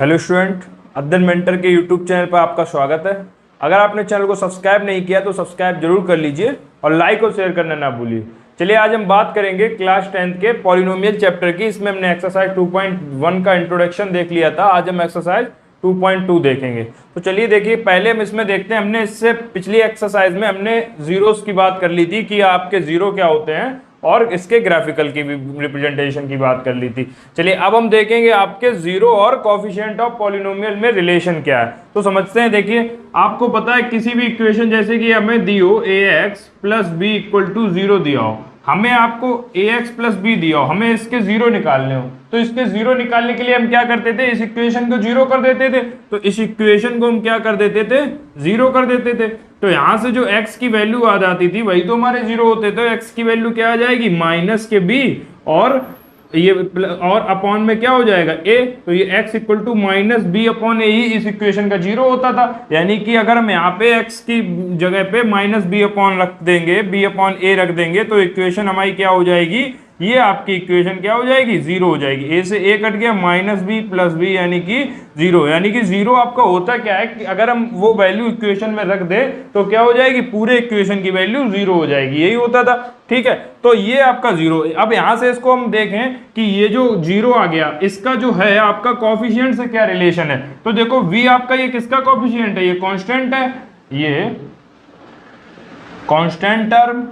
Hello student, अध्ययन mentor के YouTube channel पर आपका स्वागत है। अगर आपने चैनल को सब्सक्राइब नहीं किया तो सब्सक्राइब जरूर कर लीजिए और लाइक और शेयर करना ना भूलिए। चलिए आज हम बात करेंगे क्लास 10th के पॉलिनोमियल चैप्टर की। इसमें हमने एक्सरसाइज 2.1 का इंट्रोडक्शन देख लिया था। आज हम एक्सरसाइज 2.2 देखेंगे। तो चलिए देखिए, पहले हम इसमें देखते हैं। हमने इससे पिछली एक्सरसाइज में हमने जीरोस की बात कर ली थी कि आपके जीरो क्या होते हैं और इसके ग्राफिकल की भी रिप्रेजेंटेशन की बात कर ली थी। चलिए अब हम देखेंगे आपके जीरो और कोफिशिएंट ऑफ पॉलिनोमियल में रिलेशन क्या है। तो समझते हैं। देखिए, आपको पता है किसी भी इक्वेशन जैसे कि हमें दी हो ax plus b equal to 0 दिया हो, हमें आपको ax प्लस बी दिया हो, हमें इसके जीरो निकालने हो, तो इसके जीरो निकालने के लिए हम क्या करते थे, इस इक्वेशन को जीरो कर देते थे। तो इस इक्वेशन को हम क्या कर देते थे, जीरो कर देते थे। तो यहां से जो x की वैल्यू आ जाती थी वही तो हमारे जीरो होते। तो x की वैल्यू क्या आ जाएगी, माइनस के b और ये और अपॉन में क्या हो जाएगा a। तो ये x equal to minus b upon a ही इस इक्वेशन का जीरो होता था। यानी कि अगर हम यहाँ पे x की जगह पे माइनस बी अपॉन रख देंगे, b अपॉन ए रख देंगे, तो इक्वेशन हमारी क्या हो जाएगी, ये आपकी इक्वेशन क्या हो जाएगी, जीरो हो जाएगी। ए से ए कट गया, माइनस बी प्लस बी यानी कि जीरो। यानी कि जीरो आपका होता क्या है कि अगर हम वो वैल्यू इक्वेशन में रख दे तो क्या हो जाएगी, पूरे इक्वेशन की वैल्यू जीरो हो जाएगी। यही होता था। ठीक है, तो ये आपका जीरो। अब यहां से इसको हम देखें कि ये जो जीरो आ गया, इसका जो है आपका कोफिशिएंट से क्या रिलेशन है। तो देखो v आपका ये किसका कोफिशिएंट है, ये कांस्टेंट है, ये कांस्टेंट टर्म।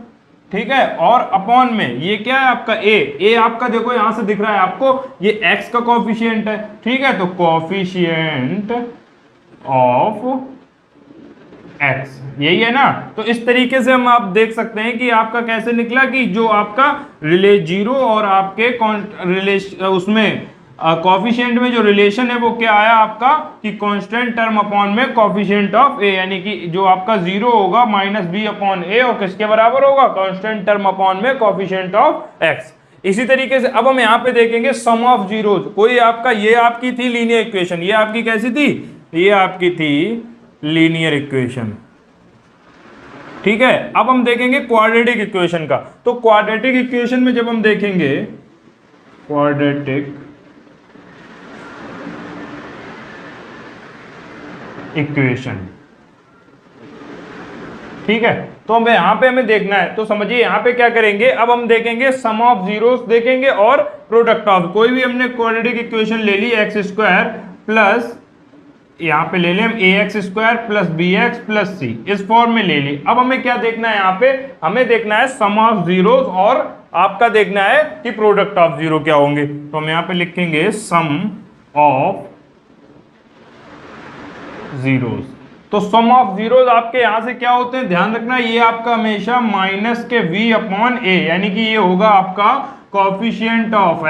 ठीक है, और अपॉन में ये क्या है आपका a आपका देखो यहां से दिख रहा है आपको, ये x का कोफिशिएंट है। ठीक है, तो कोफिशिएंट ऑफ x यही है ना। तो इस तरीके से हम आप देख सकते हैं कि आपका कैसे निकला कि जो आपका जीरो और आपके उसमें कोफिशिएंट में जो रिलेशन है वो क्या आया आपका कि कांस्टेंट टर्म अपॉन में कोफिशिएंट ऑफ ए, यानी कि जो आपका जीरो होगा माइनस बी अपॉन ए और किसके बराबर होगा, कांस्टेंट टर्म अपॉन में कोफिशिएंट ऑफ एक्स। इसी तरीके से अब हम यहाँ पे देखेंगे सम ऑफ जीरोस। कोई आपका ये आपकी थी लीनियर इक्वेशन, ये आपकी कैसी थी, ये आपकी थी लीनियर इक्वेशन। ठीक है, अब हम देखेंगे क्वाड्रेटिक इक्वेशन का। तो क्वाड्रेटिक इक्वेशन में जब हम देखेंगे क्वाड्रेटिक इक्वेशन, ठीक है, तो हमें यहां पे हमें देखना है। तो समझिए यहां पे क्या करेंगे, अब हम देखेंगे सम ऑफ जीरोस देखेंगे और प्रोडक्ट ऑफ। कोई भी हमने क्वाड्रेटिक इक्वेशन ले ली, एक्स स्क्वायर प्लस यहां पे ले लें हम a x square plus b x plus c, इस फॉर्म में ले ली। अब हमें क्या देखना है, यहाँ पे हमें देखना है सम ऑफ जीरोस और आपका देखना है कि प्रोडक्ट ऑफ जीरो क्या होंगे। तो हम यहाँ पे लिखेंगे सम ऑफ जीरोस। तो सम ऑफ जीरोस आपके यहां से क्या होते हैं, ध्यान रखना, ये आपका हमेशा माइनस के v अपॉन ए, यानी कि ये होगा आपका कोफिशिएंट ऑफ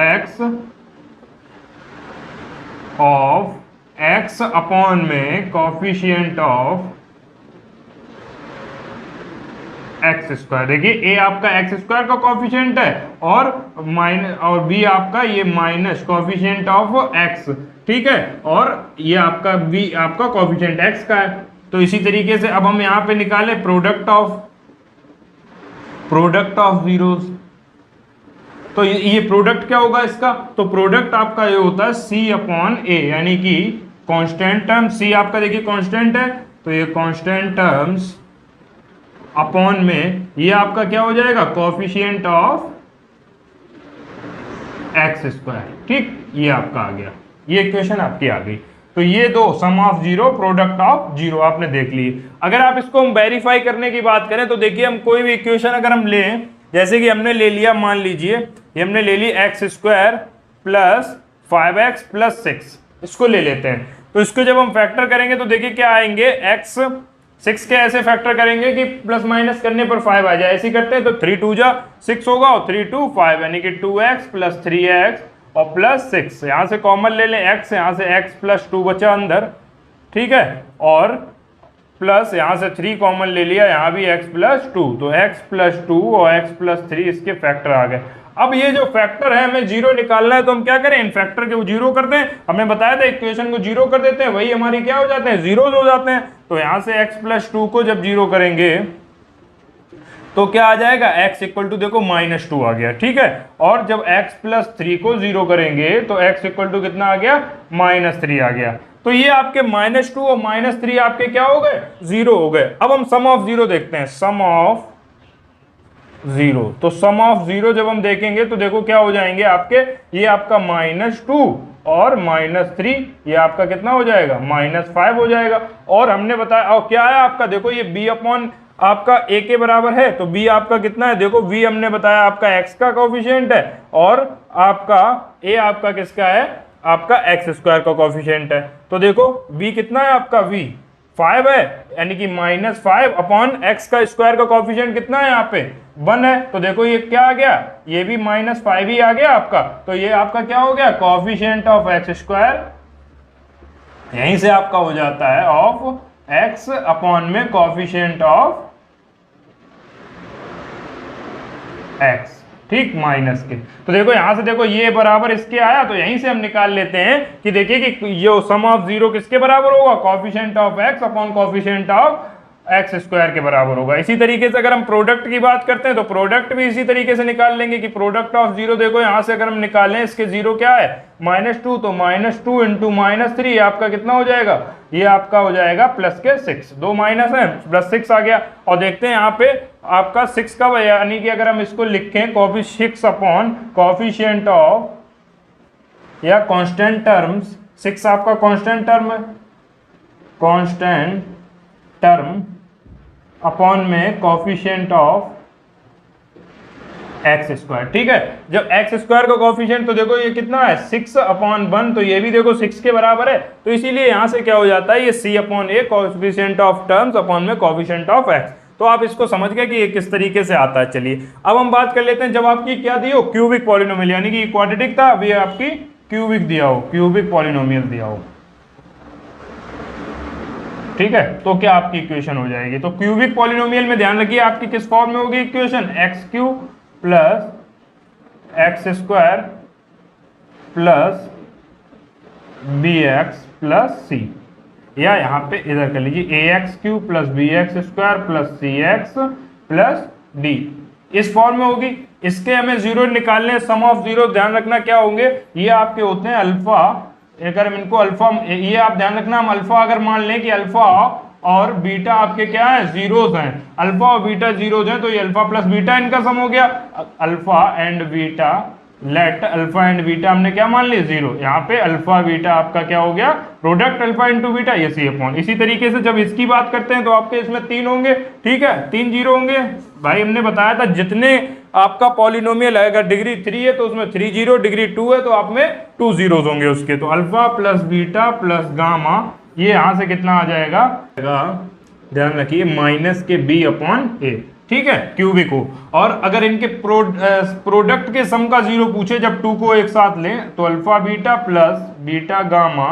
x अपॉन में कोफिशिएंट ऑफ एक्स स्क्वायर। देखिए a आपका एक्स स्क्वायर का कोफिशिएंट है और माइनस और b आपका ये माइनस कोफिशिएंट ऑफ x। ठीक है, और ये आपका b आपका कोफिशिएंट x का है। तो इसी तरीके से अब हम यहां पे निकाले प्रोडक्ट ऑफ जीरोस। तो ये प्रोडक्ट क्या होगा इसका, तो प्रोडक्ट आपका ये होता है c अपॉन a, यानी कि कांस्टेंट टर्म c आपका देखिए कांस्टेंट है, तो ये कांस्टेंट टर्म्स अपॉन में ये आपका क्या हो जाएगा, कोफिशिएंट ऑफ एक्स स्क्वायर। ठीक, ये आपका आ गया, ये इक्वेशन आपकी आ गई। तो ये दो sum of zero product of zero आपने देख ली। अगर आप इसको हम वेरीफाई करने की बात करें तो देखिए, हम कोई भी इक्वेशन अगर हम लें, जैसे कि हमने ले लिया, मान लीजिए ये हमने ले ली x square plus 5x plus 6, इसको ले लेते हैं। तो इसको जब हम फैक्टर करेंगे तो देखिए क्या आएंगे, x 6 के ऐसे फैक्टर करेंगे कि प्लस माइनस करने पर 5 आ जाए, ऐसे करते हैं। तो 3 2 जा 6 होगा और 3 2 5, यानी कि 2x प्लस 3x और प्लस 6। यहां से कॉमन ले लें x, यहां से x प्लस 2 बचा अंदर। ठीक है, और प्लस यहां से 3 कॉमन ले लिया, यहां भी x प्लस 2, तो x प्लस 2 और x प्लस 3 इसके फैक्टर आ गए। अब ये जो फैक्टर है हमें जीरो निकालना है, तो हम क्या करें, इन फैक्टर के जीरो कर दें। हमने बताया था इक्वेशन को जीरो कर देते हैं, वही हमारी क्या हो जाते हैं, जीरो हो जाते हैं। तो यहां से x प्लस 2 को जब जीरो करेंगे तो क्या आ जाएगा x इक्वल टू देखो -2 आ गया, ठीक है। और जब x प्लस 3 को 0 करेंगे तो x इक्वल टू कितना आ गया, -3 आ गया। तो ये आपके -2 और -3 आपके क्या हो गए, 0 हो गए। अब हम सम ऑफ 0 देखते हैं, सम ऑफ 0। तो सम ऑफ 0 जब हम देखेंगे तो देखो क्या हो जाएंगे आपके, ये आपका -2 और -3, ये आपका कितना हो जाएगा, -5 हो जाएगा। और हमने बताया, और क्या है आपका, देखो ये b अपॉन आपका a के बराबर है, तो b आपका कितना है, देखो v हमने बताया आपका x का कोफिशिएंट है, और आपका a आपका किसका है, आपका x² का कोफिशिएंट है। तो देखो v कितना है आपका, v 5 है, यानी कि -5 अपॉन x का स्क्वायर का कोफिशिएंट कितना है, यहाँ पे 1 है। तो देखो ये क्या आ गया, ये भी -5 ही आ गया आपका। तो ये आपका क्या हो गया, कोफिशिएंट ऑफ x², यहीं से आपका हो जाता है ऑफ x अपॉन में कोफिशिएंट ऑफ x, ठीक, माइनस के। तो देखो यहां से देखो ये बराबर इसके आया, तो यहीं से हम निकाल लेते हैं कि देखिए कि ये सम ऑफ 0 किसके बराबर होगा, coefficient of x upon coefficient of x² के बराबर होगा। इसी तरीके से अगर हम प्रोडक्ट की बात करते हैं तो प्रोडक्ट भी इसी तरीके से निकाल लेंगे कि प्रोडक्ट ऑफ 0, देखो यहां से अगर हम निकालें, इसके 0 क्या है, -2, तो -2 इंटू -3 आपका कितना हो जाएगा, ये आपका हो जाएगा प्लस के 6, 2 माइनस है प्लस 6 आ गया। और देखते हैं यहाँ पे आपका 6 का, यानी कि अगर हम इसको लिखें कोफिशिएंट अपॉन कोफिशिएंट ऑफ या कांस्टेंट टर्म्स, 6 आपका कांस्टेंट टर्म है, कांस्टेंट टर्म अपॉन में कोफिशिएंट ऑफ x², ठीक है। जब x² का कोफिशिएंट, तो देखो ये कितना है, 6/1, तो ये भी देखो 6 के बराबर है। तो इसीलिए यहां से क्या हो जाता है, ये c/a coefficient of terms upon में कोफिशिएंट ऑफ x। तो आप इसको समझ गए कि ये किस तरीके से आता है। चलिए अब हम बात कर लेते हैं, जब आपकी क्या दी हो, क्यूबिक पॉलिनोमियल, यानी कि क्वाड्रेटिक था, अभी आपकी क्यूबिक दिया हो, क्यूबिक पॉलिनोमियल दिया हो, ठीक है। तो क्या आपकी इक्वेशन हो जाएगी, तो क्यूबिक पॉलिनोमियल में ध्यान रखिए आपकी किस फॉर्म में होगी equation, x³ plus x² plus bx plus c, या यहाँ पे इधर कर लीजिए ax³ plus bx² plus cx plus d, इस फॉर्म में होगी। इसके हमें 0 निकालने, सम ऑफ 0 ध्यान रखना क्या होंगे, ये आपके होते हैं अल्फा, अगर हम इनको अल्फा, ये आप ध्यान रखना, हम अल्फा अगर मान लें कि अल्फा और बीटा आपके क्या है, जीरोस हैं, अल्फा और बीटा जीरोस हैं, तो ये अल्फा प्लस बीटा इनका सम हो गया, alpha and beta, let alpha and beta हमने क्या मान लिया, 0। यहाँ पे अल्फा बीटा आपका क्या हो गया, प्रोडक्ट अल्फा इंटू बीटा, ये c अपॉन। इसी तरीके से जब इसकी बात करते हैं तो आपके इसमें 3 होंगे, ठीक है, 3 जीरो होंगे। भाई हमने बताया था जितने आपका पॉलिनोमियल है, अगर डिग्री 3 है तो उसमें 3 जीरो, डिग्री 2 है तो आप में 2 जीरोस होंगे उसके। तो alpha plus beta plus gamma, ये यहां से कितना आ जाएगा, ध्यान रखिए माइनस के b अपॉन a, ठीक है, क्यूबिक हो। और अगर इनके प्रोडक्ट के सम का 0 पूछे, जब 2 को एक साथ लें, तो alpha beta plus beta gamma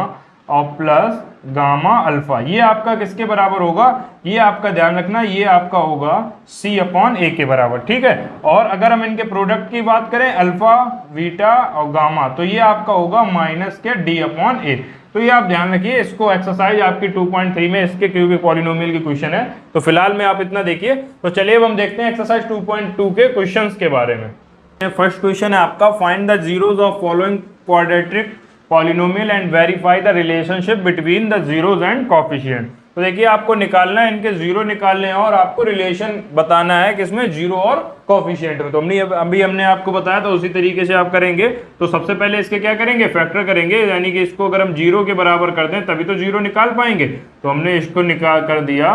और प्लस गामा अल्फा, ये आपका किसके बराबर होगा, ये आपका ध्यान रखना, ये आपका होगा c अपॉन a के बराबर, ठीक है। और अगर हम इनके प्रोडक्ट की बात करें, अल्फा बीटा और गामा, तो ये आपका होगा माइनस के d अपॉन a। तो ये आप ध्यान रखिए, इसको एक्सरसाइज आपकी 2.3 में इसके क्यूबिक पॉलिनोमियल की क्वेश्चन है, तो फिलहाल में आप इतना देखिए। तो चलिए अब हम देखते हैं एक्सरसाइज 2.2 के क्वेश्चंस के बारे में। फर्स्ट क्वेश्चन है आपका, find the zeros of following quadratic polynomial and verify the relationship between the zeros and coefficient. तो देखिए आपको निकालना है, इनके 0 निकालने हैं और आपको रिलेशन बताना है किसमें, 0 और कोफिशिएंट में। तो अभी हमने आपको बताया था उसी तरीके से आप करेंगे। तो सबसे पहले इसके क्या करेंगे, फैक्टर करेंगे, यानी कि इसको अगर हम 0 के बराबर कर दें तभी तो 0 निकाल पाएंगे। तो हमने इसको निकाल कर दिया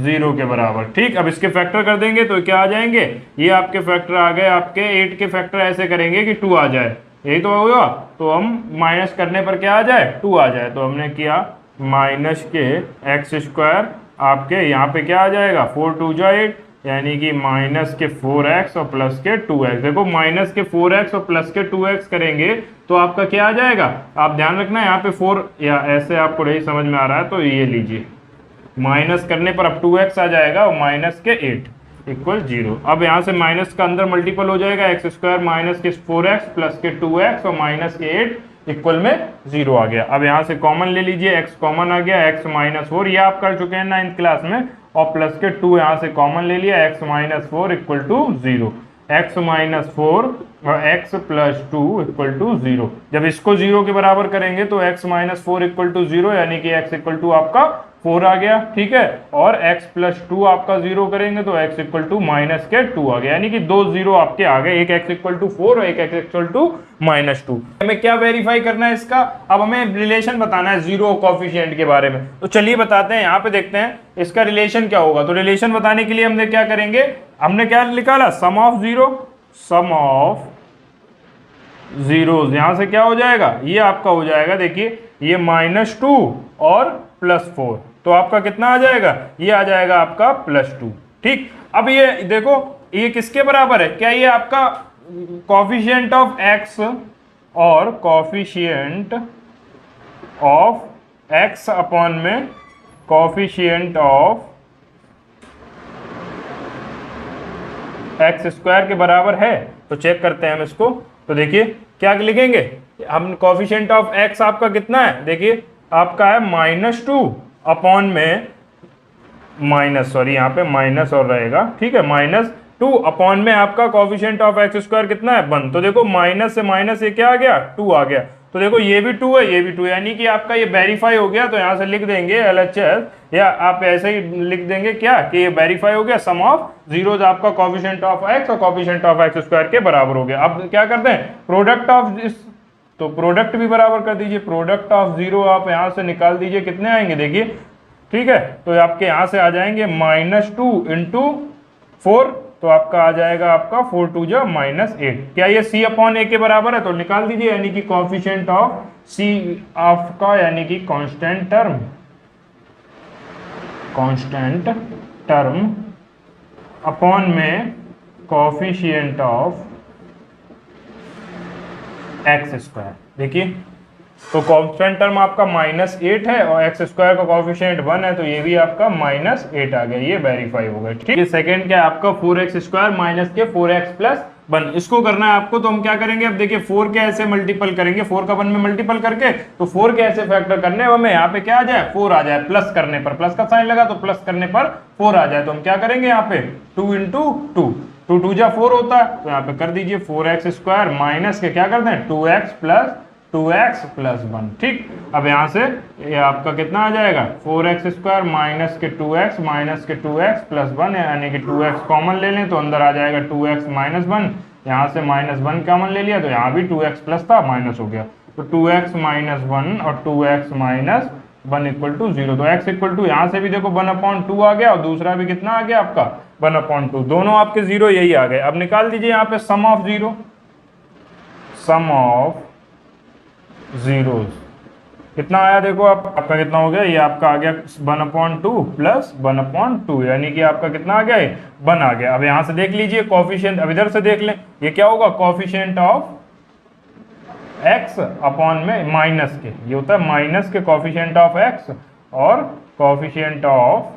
0 के बराबर, ठीक। अब इसके फैक्टर कर देंगे तो क्या आ जाएंगे, ये आपके फैक्टर आ गए, आपके 8 के फैक्टर ऐसे करेंगे कि 2 आ जाए, यही तो होगा। तो हम माइनस करने पर क्या आ जाए, 2 आ जाए। तो हमने किया माइनस के x² आपके यहाँ पे क्या आ जाएगा, 4 2 जा 8, यानी कि माइनस के 4x और प्लस के 2x। देखो माइनस के 4x और प्लस के 2x करेंगे तो आपका क्या आ जाएगा, आप ध्यान रखना यहाँ पे 4, या ऐसे आपको नहीं समझ में आ रहा है तो ये लीजिए, माइनस करने पर अब 2x आ जाएगा और माइनस के 8 इक्वल 0। अब यहाँ से माइनस का अंदर मल्टीपल हो जाएगा, x² माइनस के 4x प्लस के 2x और माइनस के 8 इक्वल में 0 आ गया। अब यहाँ से कॉमन ले लीजिए, x कॉमन आ गया, x माइनस 4, ये आप कर चुके हैं 9th क्लास में। और प्लस के 2 यहाँ से कॉमन ले लिया, x minus 4 equal to 0, x minus 4 और x प्लस 2 इक्वल टू 0। जब इसको 0 के बराबर करेंगे तो x माइनस 4 इक्वल टू 0 यानी कि x इक्वल टू आपका 4 आ गया, ठीक है। और x प्लस 2 आपका 0 करेंगे तो x इक्वल टू माइनस के 2 आ गया, यानी कि 2 0 आपके आ गए, एक x इक्वल टू 4 और एक x इक्वल टू माइनस 2। हमें क्या वेरीफाई करना है इसका, अब हमें रिलेशन बताना है जीरो कोफिशिएंट के बारे में। तो चलिए बताते हैं, यहाँ पे देखते हैं इसका रिलेशन क्या होगा। तो रिलेशन बताने के लिए हमने क्या करेंगे, हमने क्या निकाला, sum of zero, sum of zeros, यहां से क्या हो जाएगा, ये आपका हो जाएगा, देखिए ये -2 और +4, तो आपका कितना आ जाएगा, ये आ जाएगा आपका +2, ठीक। अब ये देखो ये किसके बराबर है, क्या ये आपका कोफिशिएंट ऑफ x और कोफिशिएंट ऑफ x अपॉन में कोफिशिएंट ऑफ x² के बराबर है। तो चेक करते हैं हम इसको, तो देखिए क्या लिखेंगे हम, कोफिशिएंट ऑफ x आपका कितना है, देखिए आपका है -2 अपॉन में यहाँ पे माइनस और रहेगा, ठीक है, -2 अपॉन में आपका कोफिशिएंट ऑफ x² कितना है 1। तो देखो माइनस से माइनस ये क्या आ गया, 2 आ गया। तो देखो ये भी 2 है, ये भी 2 है, यानी कि आपका ये वेरीफाई हो गया। तो यहाँ से लिख देंगे LHS, या आप ऐसे ही लिख देंगे क्या कि ये वेरीफाई हो गया, सम ऑफ जीरोज आपका कोफिशिएंट ऑफ x और कोफिशिएंट ऑफ x² के बराबर हो गया। अब क्या करते हैं, प्रोडक्ट ऑफ इस, तो प्रोडक्ट भी बराबर कर दीजिए, प्रोडक्ट ऑफ जीरो आप यहाँ से निकाल दीजिए, कितने आएंगे देखिए, ठीक है। तो आपके यहाँ से आ जाएंगे -2 इंटू 4, तो आपका आ जाएगा आपका 4 2 जा -8। क्या ये c अपॉन a के बराबर है, तो निकाल दीजिए, यानी कि कोफिशिएंट ऑफ c आपका, यानी कि कांस्टेंट टर्म अपॉन में कोफिशिएंट ऑफ x²। देखिए तो कांस्टेंट टर्म आपका -8 है और x² का कोफिशिएंट 1 है, तो ये भी आपका -8 आ गया, ये वेरीफाई हो गया, ठीक है। सेकंड क्या है आपका 4x² माइनस के 4x प्लस 1, इसको करना है आपको। तो हम क्या करेंगे, अब देखिए 4 के ऐसे मल्टीपल करेंगे, 4 का 1 में मल्टीपल करके, तो 4 के ऐसे फैक्टर करने हमें यहाँ पे क्या आ जाए, 4 आ जाए, प्लस करने पर, प्लस का साइन लगा तो प्लस करने पर 4 आ जाए। तो हम क्या करेंगे यहाँ पे 2 इंटू 2, 2 2 जा 4 होता है, तो यहाँ पे कर दीजिए 4x² माइनस के क्या करते हैं 2x प्लस 1, ठीक। अब यहाँ से ये आपका कितना आ जाएगा, 4x² माइनस के 2x माइनस के 2x प्लस 1, यानी कि 2x कॉमन ले लें तो अंदर आ जाएगा 2x माइनस 1, यहाँ से -1 कॉमन ले लिया तो यहाँ भी 2x प्लस था माइनस हो गया, तो 2x माइनस 1 और 2x माइनस 1 इक्वल टू 0। तो x इक्वल टू यहाँ से भी देखो 1/2 आ गया और दूसरा भी कितना आ गया आपका 1/2, दोनों आपके 0 यही आ गए। अब निकाल दीजिए यहाँ पे sum of zero, sum of zeros कितना आया, देखो आपका कितना हो गया, ये आपका आ गया 1/2 प्लस 1/2, यानी कि आपका कितना आ गया, 1 आ गया। अब यहाँ से देख लीजिए कोफिशिएंट, अब इधर से देख लें, ये क्या होगा, कोफिशिएंट ऑफ x अपॉन में माइनस के, ये होता है माइनस के कोफिशिएंट ऑफ x और कोफिशिएंट ऑफ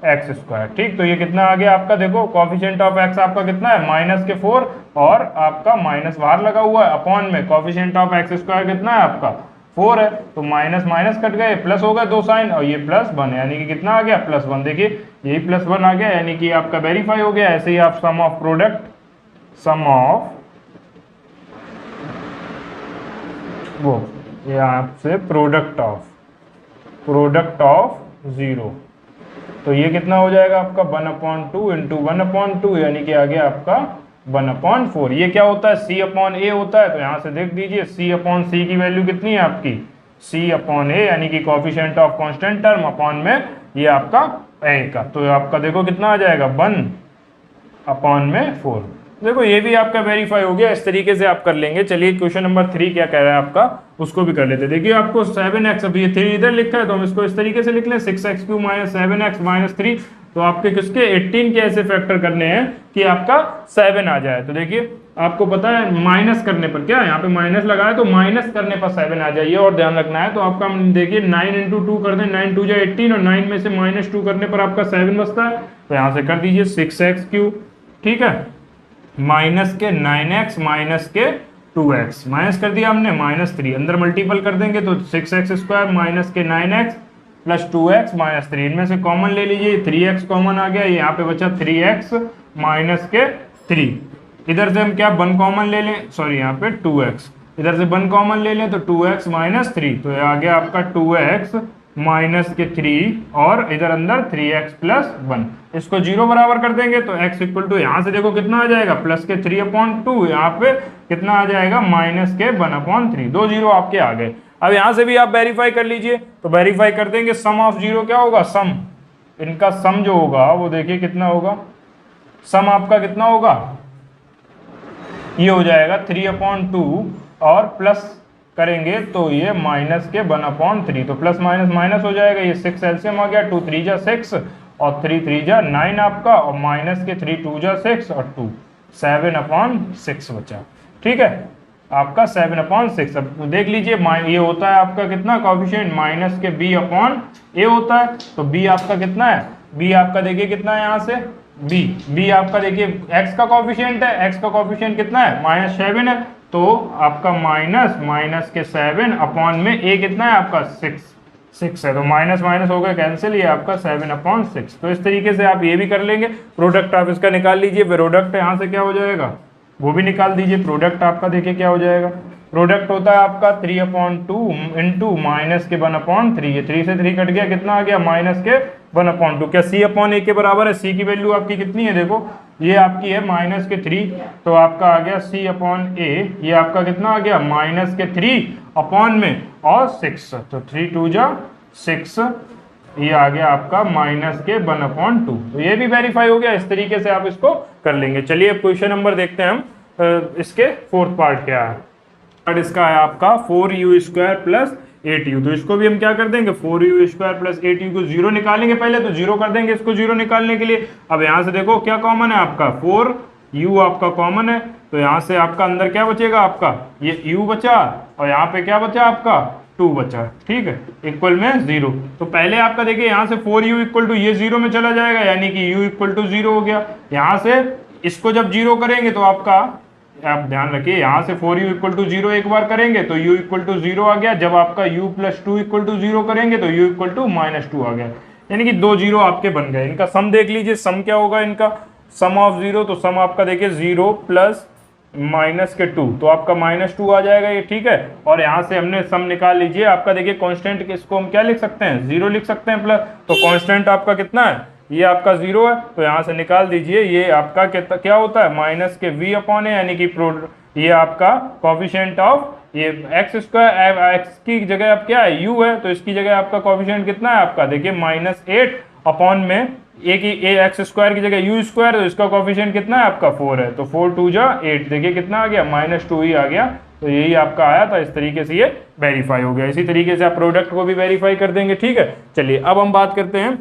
x², ठीक। तो ये कितना आ गया आपका, देखो कोफिशिएंट ऑफ x आपका कितना है -4 और आपका माइनस बाहर लगा हुआ है, अपॉन में कोफिशिएंट ऑफ x² कितना है आपका 4 है, तो माइनस माइनस कट गए, प्लस हो गए 2 साइन, और ये +1 है, यानी कि कितना आ गया +1, देखिए यही +1 आ गया, यानी कि आपका वेरीफाई हो गया। ऐसे ही आप सम ऑफ प्रोडक्ट, सम ऑफ वो ये आपसे प्रोडक्ट ऑफ जीरो, तो ये कितना हो जाएगा आपका 1/2 इंटू 1/2, यानी कि आ गया आपका 1/4। ये क्या होता है, c अपॉन a होता है, तो यहाँ से देख दीजिए c अपॉन c की वैल्यू कितनी है आपकी, c अपॉन a, यानी कि coefficient of constant term upon में ये आपका a का, तो आपका देखो कितना आ जाएगा 1/4। देखो ये भी आपका वेरीफाई हो गया, इस तरीके से आप कर लेंगे। चलिए क्वेश्चन नंबर 3 क्या कह रहा है आपका, उसको भी कर लेते हैं। देखिए आपको 7x, अभी ये 3 इधर लिखा है तो हम इसको इस तरीके से लिख लें, 6x³ माइनस 7x माइनस 3, तो आपके किसके 18 के ऐसे फैक्टर करने हैं कि आपका 7 आ जाए। तो देखिए आपको पता है माइनस करने पर क्या, यहाँ पे माइनस लगाया तो माइनस करने पर 7 आ जाए, और ध्यान रखना है। तो आपका देखिए 9 इंटू 2 कर दें, 9 2 जा 18 और 9 में से -2 करने पर आपका 7 बचता है, तो यहाँ से कर दीजिए 6x³, ठीक है, माइनस के 9x माइनस के 2x, माइनस कर दिया हमने -3, अंदर मल्टीपल कर देंगे तो 6x² माइनस के 9x प्लस 2x माइनस 3, इनमें से कॉमन ले लीजिए, 3x कॉमन आ गया, यहाँ पे बचा 3x माइनस के 3, इधर से हम क्या 1 कॉमन ले लें, सॉरी यहाँ पे 2x, इधर से 1 कॉमन ले लें तो 2x माइनस 3, तो ये आ गया आपका 2x माइनस के 3 और इधर अंदर 3x प्लस 1, इसको 0 बराबर कर देंगे तो x इक्वल टू यहाँ से देखो कितना आ जाएगा प्लस के 3/2, यहाँ पे कितना आ जाएगा माइनस के 1/3, 2 जीरो आपके आ गए। अब यहाँ से भी आप वेरीफाई कर लीजिए, तो वेरीफाई कर देंगे सम ऑफ जीरो क्या होगा, सम इनका सम जो होगा वो देखिए कितना होगा, सम आपका कितना होगा, ये हो जाएगा 3/2 और प्लस करेंगे तो ये माइनस के 1/3, तो प्लस माइनस माइनस हो जाएगा, ये 6 एलसीएम आ गया, 2 3 जा 6 और 3 3 जा 9 आपका, और माइनस के 3 2 जा 6 और 2 7/6 बचा। ठीक है, आपका 7/6। अब देख लीजिए ये होता है आपका कितना कॉफिशिएंट, माइनस के b/a होता है, तो b आपका कितना है, b आपका देखिए कितना है यहाँ से b आपका देखिए x का कॉफिशिएंट है, x का कॉफिशिएंट कितना है -7 है, तो आपका माइनस के 7 अपॉन में a कितना है आपका 6 है, तो माइनस माइनस हो गया कैंसिल, ये आपका 7/6। तो इस तरीके से आप ये भी कर लेंगे, प्रोडक्ट आप इसका निकाल लीजिए, प्रोडक्ट यहाँ से क्या हो जाएगा वो भी निकाल दीजिए, प्रोडक्ट आपका देखिए क्या हो जाएगा, प्रोडक्ट होता है आपका 3/2 इंटू माइनस के 1/3, ये 3 से 3 कट गया, कितना आ गया माइनस के 1/2, क्या c/a के बराबर है, c की वैल्यू आपकी कितनी है देखो, ये आपकी है माइनस के 3, तो आपका आ गया c/a, ये आपका कितना आ गया माइनस के 3 अपॉन में और 6, तो 3 2 जा 6, ये आ गया आपका माइनस के 1/2, तो ये भी वेरीफाई हो गया। इस तरीके से आप इसको कर लेंगे। चलिए अब क्वेश्चन नंबर देखते हैं हम, इसके फोर्थ पार्ट क्या है, पार्ट इसका है आपका 4u² प्लस 8u, तो इसको भी हम क्या कर देंगे 4u² प्लस 8u को 0 निकालेंगे, पहले तो 0 कर देंगे इसको 0 निकालने के लिए। अब यहाँ से देखो क्या कॉमन है आपका 4u आपका कॉमन है, तो यहाँ से आपका अंदर क्या बचेगा आपका ये u बचा और यहाँ पे क्या बचा आपका 2 बचा, ठीक है, इक्वल में 0। तो पहले आपका देखिए यहाँ से 4u इक्वल टू ये 0 में चला जाएगा, यानी कि u इक्वल टू 0 हो गया। यहाँ से इसको जब 0 करेंगे तो आपका, आप ध्यान रखिए यहाँ से 4u इक्वल टू 0 एक बार करेंगे तो u इक्वल टू 0 आ गया, जब आपका u प्लस 2 इक्वल टू 0 करेंगे तो u इक्वल टू -2 आ गया, यानी कि 2 जीरो आपके बन गए। इनका सम देख लीजिए, सम क्या होगा इनका, सम ऑफ 0, तो सम आपका देखिए 0 प्लस माइनस के 2, तो आपका -2 आ जाएगा ये, ठीक है। और यहाँ से हमने सम निकाल लीजिए, आपका देखिए कांस्टेंट इसको हम क्या लिख सकते हैं 0 लिख सकते हैं प्लस, तो कांस्टेंट आपका कितना है ये आपका 0 है, तो यहाँ से निकाल दीजिए, ये आपका क्या होता है माइनस के v/a, यानी कि ये आपका कोफिशिएंट ऑफ ये x², x की जगह अब क्या है u है, तो इसकी जगह आपका कोफिशिएंट कितना है आपका देखिए -8 अपॉन में x² की जगह u², तो इसका कोफिशिएंट कितना है आपका 4 है, तो 4 2 जा 8, देखिए कितना आ गया -2 ही आ गया, तो यही आपका आया था। इस तरीके से ये वेरीफाई हो गया। इसी तरीके से आप प्रोडक्ट को भी वेरीफाई कर देंगे, ठीक है। चलिए अब हम बात करते हैं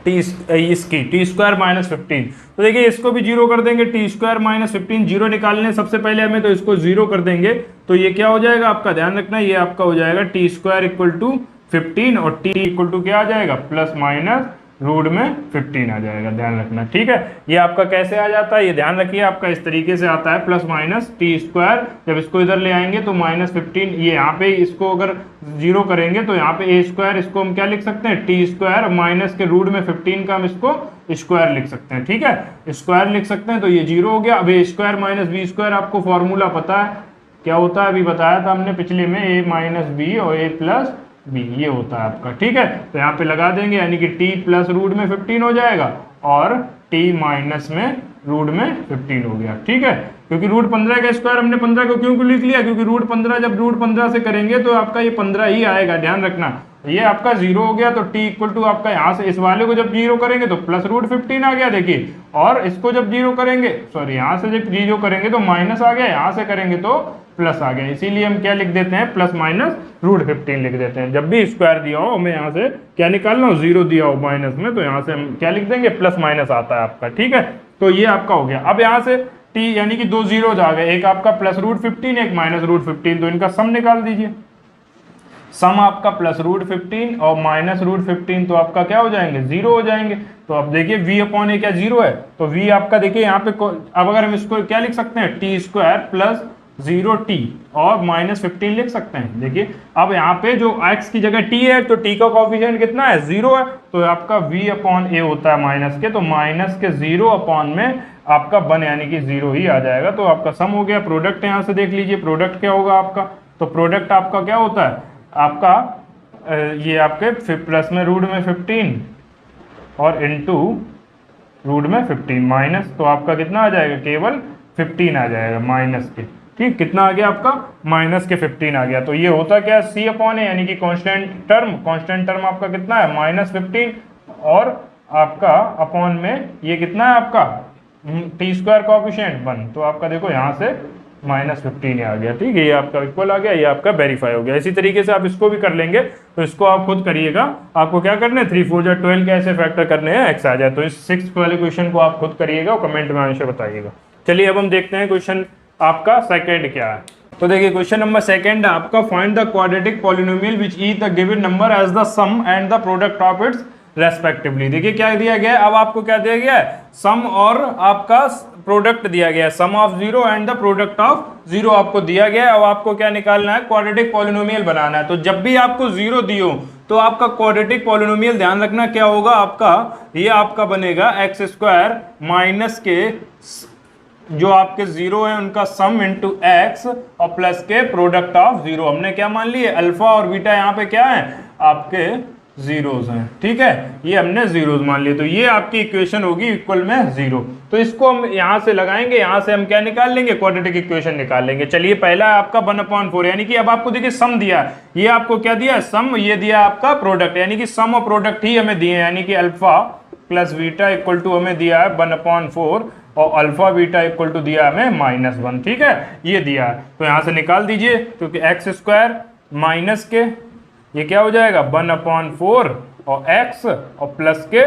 इसकी t² -15, तो देखिए इसको भी 0 कर देंगे, t² -15 0 निकालने सबसे पहले हमें, तो इसको 0 कर देंगे तो ये क्या हो जाएगा आपका, ध्यान रखना ये आपका हो जाएगा t² इक्वल टू 15 और t इक्वल टू क्या आ जाएगा प्लस माइनस रूट में 15 आ जाएगा, ध्यान रखना, ठीक है। ये आपका कैसे आ जाता है ये ध्यान रखिए, आपका इस तरीके से आता है प्लस माइनस t², जब इसको इधर ले आएंगे तो -15, ये यहाँ पे इसको अगर 0 करेंगे तो यहाँ पे a², इसको हम क्या लिख सकते हैं t² माइनस के रूट में 15 का हम इसको स्क्वायर लिख सकते हैं, ठीक है, स्क्वायर लिख सकते हैं, तो ये 0 हो गया। अब a² माइनस b² आपको फॉर्मूला पता है क्या होता है, अभी बताया था हमने पिछले में, a माइनस बी और a प्लस बी, ये होता है आपका, ठीक है। तो यहाँ पे लगा देंगे, यानी कि t प्लस रूट में 15 हो जाएगा और t माइनस में रूट में 15 हो गया, ठीक है। क्योंकि रूट 15 का स्क्वायर हमने 15 को क्यों लिख लिया, क्योंकि रूट 15 जब रूट 15 से करेंगे तो आपका ये 15 ही आएगा, ध्यान रखना। ये आपका 0 हो गया, तो t इक्वल टू आपका यहाँ से इस वाले को जब 0 करेंगे तो प्लस रूट 15 आ गया, देखिए, और इसको जब 0 करेंगे, सॉरी यहाँ से जब 0 करेंगे तो माइनस आ गया, यहाँ से करेंगे तो प्लस आ गया, इसीलिए हम क्या लिख देते हैं प्लस माइनस रूट 15 लिख देते हैं। जब भी स्क्वायर दिया हो, हमें यहाँ से क्या निकालना हो 0 दिया हो माइनस में, तो यहाँ से हम क्या लिख देंगे प्लस माइनस आता है आपका, ठीक है। तो ये आपका हो गया। अब यहाँ से t यानी कि 2 जीरोज आ गए, एक आपका प्लस रूट 15 एक माइनस रूट 15, तो इनका सम निकाल दीजिए। सम आपका प्लस रूट 15 और माइनस रूट 15, तो आपका क्या हो जाएंगे 0 हो जाएंगे। तो अब देखिए v/a क्या 0 है, तो v आपका देखिए यहाँ पे, अब अगर हम इसको क्या लिख सकते हैं t² प्लस 0t और -15 लिख सकते हैं। देखिए अब यहाँ पे जो x की जगह t है तो t का कोफिशिएंट कितना है 0 है, तो आपका v/a होता है माइनस के, तो माइनस के 0 अपॉन में आपका 1 यानी कि 0 ही आ जाएगा। तो आपका सम हो गया। प्रोडक्ट यहाँ से देख लीजिए, प्रोडक्ट क्या होगा आपका, तो प्रोडक्ट आपका क्या होता है आपका ये आपके प्लस में रूट में 15 और इनटू रूट में 15 माइनस, तो आपका कितना आ जाएगा केवल 15 आ जाएगा माइनस के। ठीक, कितना आ गया आपका माइनस के 15 आ गया। तो ये होता क्या है c/a यानी कि कांस्टेंट टर्म आपका कितना है -15 और आपका अपॉन में ये कितना है आपका t² कोएफिशिएंट 1, तो आपका देखो यहाँ से -15 आ गया। ठीक है, ये आपका इक्वल आ गया, ये आपका वेरीफाई हो गया। इसी तरीके से आप इसको भी कर लेंगे, तो इसको आप खुद करिएगा। आपको क्या करना है 3 4 जा 12 कैसे फैक्टर करने हैं x आ जाए, तो इस 6th वाले क्वेश्चन को आप खुद करिएगा और कमेंट में आंसर बताइएगा। चलिए अब हम देखते हैं क्वेश्चन आपका सेकंड क्या है। तो देखिए क्वेश्चन नंबर सेकंड आपका find the quadratic polynomial which is the given number as the sum and the product of its respectively. देखिए क्या दिया गया है, अब आपको क्या दिया गया है सम और आपका प्रोडक्ट दिया गया है, sum of 0 and the product of 0 आपको दिया गया है। अब आपको क्या निकालना है, क्वाड्रेटिक पॉलिनोमियल बनाना है। तो जब भी आपको 0 दियो तो आपका क्वाड्रेटिक पॉलिनोमियल ध्यान रखना क्या होगा आपका, ये आपका बनेगा x² माइनस के जो आपके 0 है उनका सम इंटू x और प्लस के प्रोडक्ट ऑफ 0। हमने क्या मान लिए अल्फा और बीटा यहाँ पे क्या है आपके जीरोस हैं। ठीक है, ये हमने जीरोस मान लिए, तो ये आपकी इक्वेशन होगी इक्वल में 0। तो इसको हम यहाँ से लगाएंगे, यहाँ से हम क्या निकाल लेंगे क्वाड्रेटिक इक्वेशन निकाल लेंगे। चलिए पहला है आपका 1/4 यानी कि अब आपको देखिए सम दिया है, ये आपको क्या दिया है सम, ये दिया आपका प्रोडक्ट यानी कि सम और प्रोडक्ट ही हमें दिए यानी कि alpha plus beta equal to हमें दिया है 1/4 और अल्फा बीटा इक्वल टू दिया हमें -1। ठीक है, ये दिया है तो यहाँ से निकाल दीजिए, क्योंकि x² माइनस के ये क्या हो जाएगा 1/4 और x और प्लस के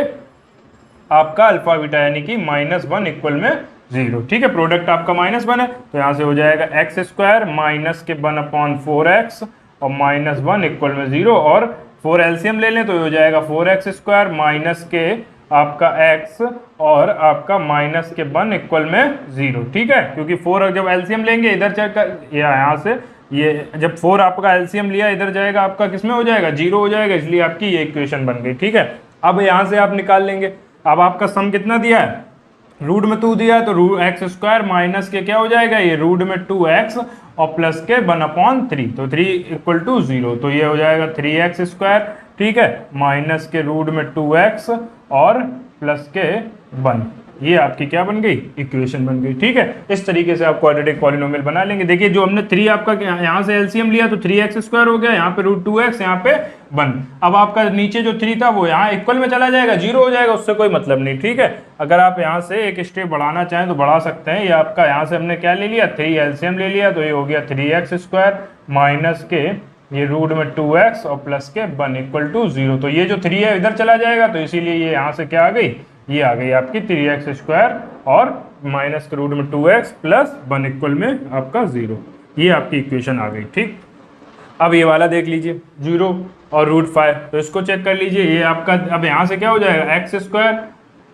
आपका अल्फा बीटा यानी कि -1 इक्वल में 0। ठीक है, प्रोडक्ट आपका -1 है, तो यहाँ से हो जाएगा x² माइनस के 1/4x और -1 इक्वल में 0 और 4 एलसीएम ले लें तो हो जाएगा 4x² माइनस के आपका x और आपका माइनस के 1 इक्वल में 0। ठीक है, क्योंकि 4 जब एलसीएम लेंगे इधर चेक यहाँ से ये जब 4 आपका एलसीएम लिया इधर जाएगा आपका किसमें हो जाएगा 0 हो जाएगा, इसलिए आपकी ये इक्वेशन बन गई। ठीक है, अब यहाँ से आप निकाल लेंगे। अब आपका सम कितना दिया है, रूट में 2 दिया है, तो x² माइनस के क्या हो जाएगा ये रूट में 2x और प्लस के 1/3, तो 3 इक्वल टू 0, तो ये हो जाएगा 3x²। ठीक है, माइनस के रूट में 2x और प्लस के 1, ये आपकी क्या बन गई इक्वेशन बन गई। ठीक है, इस तरीके से आप क्वाड्रेटिक पॉलिनोमियल बना लेंगे। देखिए जो हमने 3 आपका यहाँ से एलसीएम लिया तो 3x² हो गया, यहाँ पे रूट 2x, यहाँ पे 1। अब आपका नीचे जो 3 था वो यहाँ इक्वल में चला जाएगा, 0 हो जाएगा, उससे कोई मतलब नहीं। ठीक है, अगर आप यहाँ से एक स्टेप बढ़ाना चाहें तो बढ़ा सकते हैं। ये आपका यहाँ से हमने क्या ले लिया 3 एलसीएम ले लिया, तो ये हो गया 3x² माइनस के ये रूट में 2x और प्लस के 1 इक्वल टू 0। तो ये जो 3 है इधर चला जाएगा, तो इसीलिए ये यहाँ से क्या आ गई, ये आ गई आपकी 3x² और माइनस के रूट में 2x प्लस 1 इक्वल में आपका 0। ये आपकी इक्वेशन आ गई। ठीक, अब ये वाला देख लीजिए 0 और रूट 5, तो इसको चेक कर लीजिए। ये आपका अब यहाँ से क्या हो जाएगा x²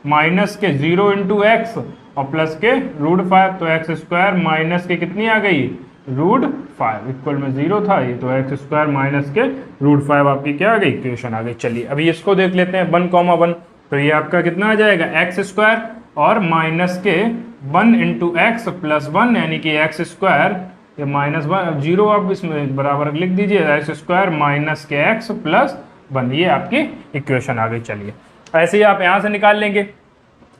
माइनस के 0 इंटू एक्स और प्लस के रूट 5, तो x² माइनस के कितनी आ गई रूट 5 इक्वल में 0 था ये, तो x² माइनस के रूट 5 आपकी क्या आ गई इक्वेशन आ गई। चलिए अभी इसको देख लेते हैं 1,1, तो ये आपका कितना आ जाएगा x² और माइनस के 1 इंटू एक्स प्लस 1 यानी कि x² ये -1 0 आप इसमें बराबर लिख दीजिए x² माइनस के x प्लस 1, ये आपकी इक्वेशन आ गई। चलिए ऐसे ही आप यहाँ से निकाल लेंगे।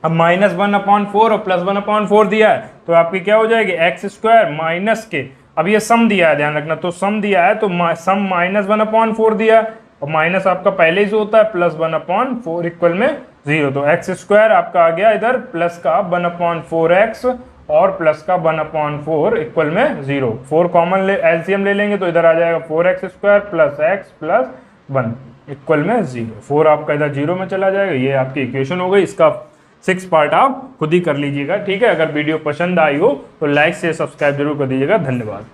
अब -1/4 और प्लस 1/4 दिया है, तो आपकी क्या हो जाएगी x² माइनस के, अब ये सम दिया है ध्यान रखना, तो सम दिया है तो सम -1/4 दिया है और माइनस आपका पहले ही से होता है प्लस 1/4 इक्वल में 0, तो x² आपका आ गया इधर प्लस का 1/4x और प्लस का 1/4 इक्वल में 0। 4 कॉमन एलसीएम ले लेंगे तो इधर आ जाएगा 4x² plus x plus 1 equal में 0। 4 आपका इधर 0 में चला जाएगा, ये आपकी इक्वेशन हो गई। इसका 6 पार्ट आप खुद ही कर लीजिएगा। ठीक है, अगर वीडियो पसंद आई हो तो लाइक से सब्सक्राइब जरूर कर दीजिएगा। धन्यवाद।